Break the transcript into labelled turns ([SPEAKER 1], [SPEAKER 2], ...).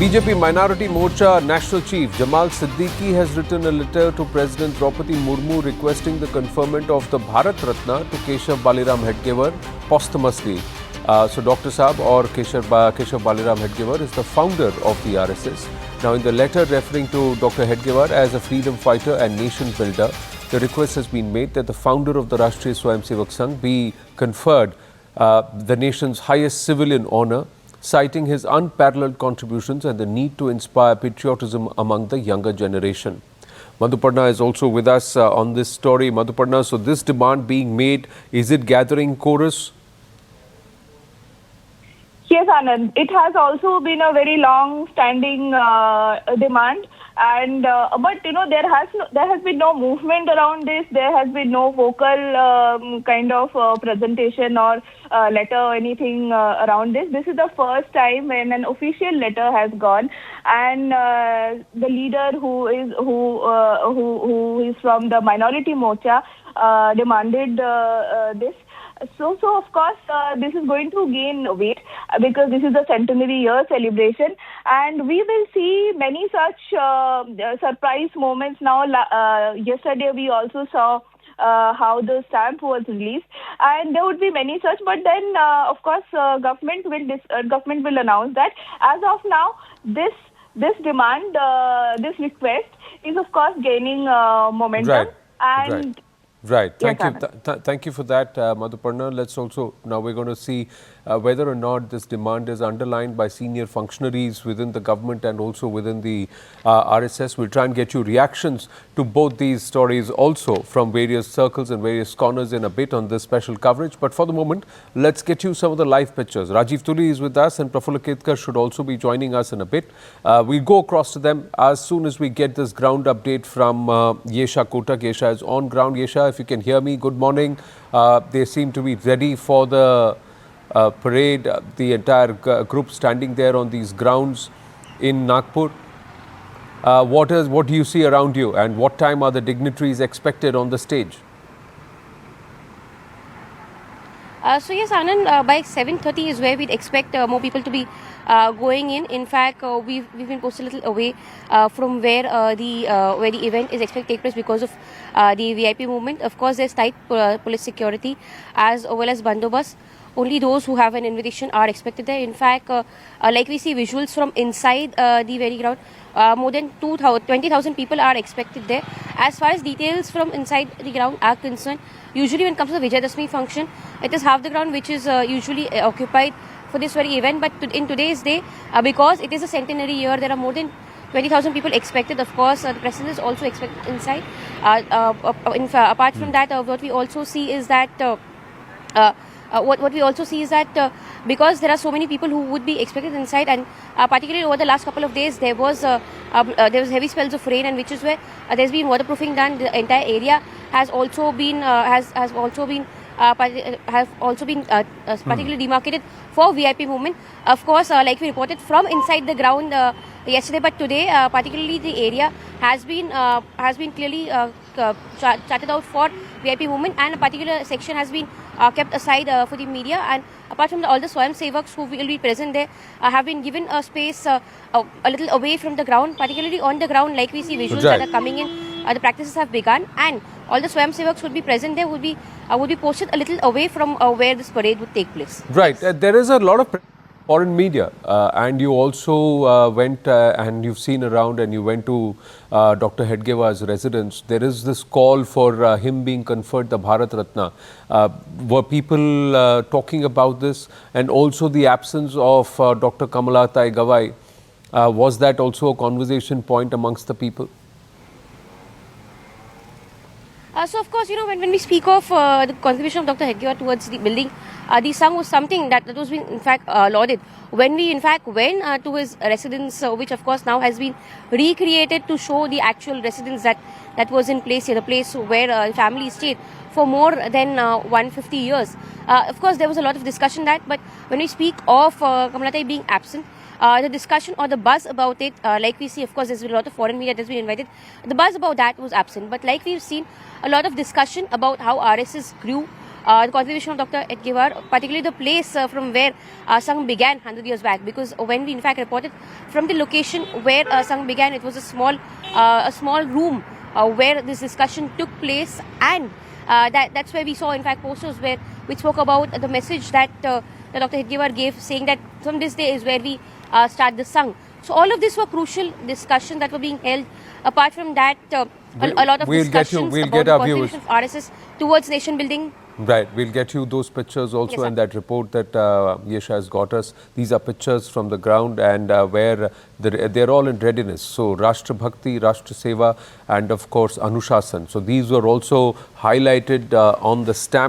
[SPEAKER 1] BJP Minority Morcha National Chief Jamal Siddiqui has written a letter to President Droupadi Murmu requesting the conferment of the Bharat Ratna to Keshav Baliram Hedgewar posthumously. So Dr. Saab or Keshav Baliram Hedgewar is the founder of the RSS. Now in the letter referring to Dr. Hedgewar as a freedom fighter and nation builder, the request has been made that the founder of the Rashtriya Swayamsevak Sangh be conferred the nation's highest civilian honour, citing his unparalleled contributions and the need to inspire patriotism among the younger generation. Madhuparna is also with us on this story. Madhuparna, so this demand being made, is it gathering chorus?
[SPEAKER 2] Yes, Anand. It has also been a very long-standing demand, and but there has been no movement around this. There has been no vocal kind of presentation or letter or anything around this. This is the first time when an official letter has gone, and the leader who is from the minority Morcha demanded this. So of course, this is going to gain weight because this is the centenary year celebration, and we will see many such surprise moments. Now, yesterday we also saw how the stamp was released, and there would be many such. But then, of course, government will announce that. As of now, this demand, this request is of course gaining momentum.
[SPEAKER 1] Right. Thank you for that, Madhuparna. Let's also, now we're going to see whether or not this demand is underlined by senior functionaries within the government and also within the RSS. We'll try and get you reactions to both these stories also from various circles and various corners in a bit on this special coverage. But for the moment, let's get you some of the live pictures. Rajiv Tuli is with us and Prafulla Ketkar should also be joining us in a bit. We'll go across to them as soon as we get this ground update from Yesha Kotak. Yesha is on ground. Yesha, if you can hear me, good morning. They seem to be ready for the parade, the entire group standing there on these grounds in Nagpur. What do you see around you, and what time are the dignitaries expected on the stage?
[SPEAKER 3] So yes, Anand, by 7:30 is where we'd expect more people to be going in. In fact, we've been posted a little away from where the event is expected to take place because of the VIP movement. Of course, there's tight police security as well as bandobast. Only those who have an invitation are expected there. In fact, like we see visuals from inside the very ground, more than 20,000 people are expected there. As far as details from inside the ground are concerned, usually when it comes to the Vijayadashmi function, it is half the ground which is usually occupied for this very event. But in today's day, because it is a centenary year, there are more than 20,000 people expected. Of course, the president is also expected inside. Apart from that, what we also see is that because there are so many people who would be expected inside, and particularly over the last couple of days, there was heavy spells of rain, and which is where there's been waterproofing done. The entire area has also been particularly demarcated for VIP movement. Of course, like we reported from inside the ground yesterday, but today, particularly the area has been clearly charted out for VIP movement, and a particular section has been kept aside for the media. And apart from all the Swayamsevaks who will be present there, have been given a space a little away from the ground, particularly on the ground. Like we see visuals that are coming in, the practices have begun, and all the Swayamsevaks would be present there, would be posted a little away from where this parade would take place.
[SPEAKER 1] Right. There is a lot of foreign media, and you also went and you've seen around, and you went to Dr. Hedgewar's residence. There is this call for him being conferred the Bharat Ratna. Were people talking about this, and also the absence of Dr. Kamalatai Gawai? Was that also a conversation point amongst the people?
[SPEAKER 3] So of course, when we speak of the contribution of Dr. Hedgewar towards the building, the sung was something that was being in fact lauded. When we in fact went to his residence, which of course now has been recreated to show the actual residence that was in place here, the place where family stayed for more than 150 years. Of course, there was a lot of discussion but when we speak of Kamalatai being absent, the discussion or the buzz about it, like we see, of course, there's a lot of foreign media that's been invited. The buzz about that was absent. But like we've seen, a lot of discussion about how RSS grew, the contribution of Dr. Hedgewar, particularly the place from where Sangh began 100 years back. Because when we in fact reported from the location where Sangh began, it was a small room where this discussion took place, and that's where we saw in fact posters which spoke about the message that Dr. Hedgewar gave, saying that from this day is where we start the Sangh. So all of these were crucial discussions that were being held. Apart from that, a lot of discussions about the contribution of RSS towards nation building.
[SPEAKER 1] Right, we'll get you those pictures also,
[SPEAKER 3] Yes,
[SPEAKER 1] and that report that Yesha has got us. These are pictures from the ground, and where they're all in readiness. So Rashtra Bhakti, Rashtra Seva, and of course Anushasan. So these were also highlighted on the stamp.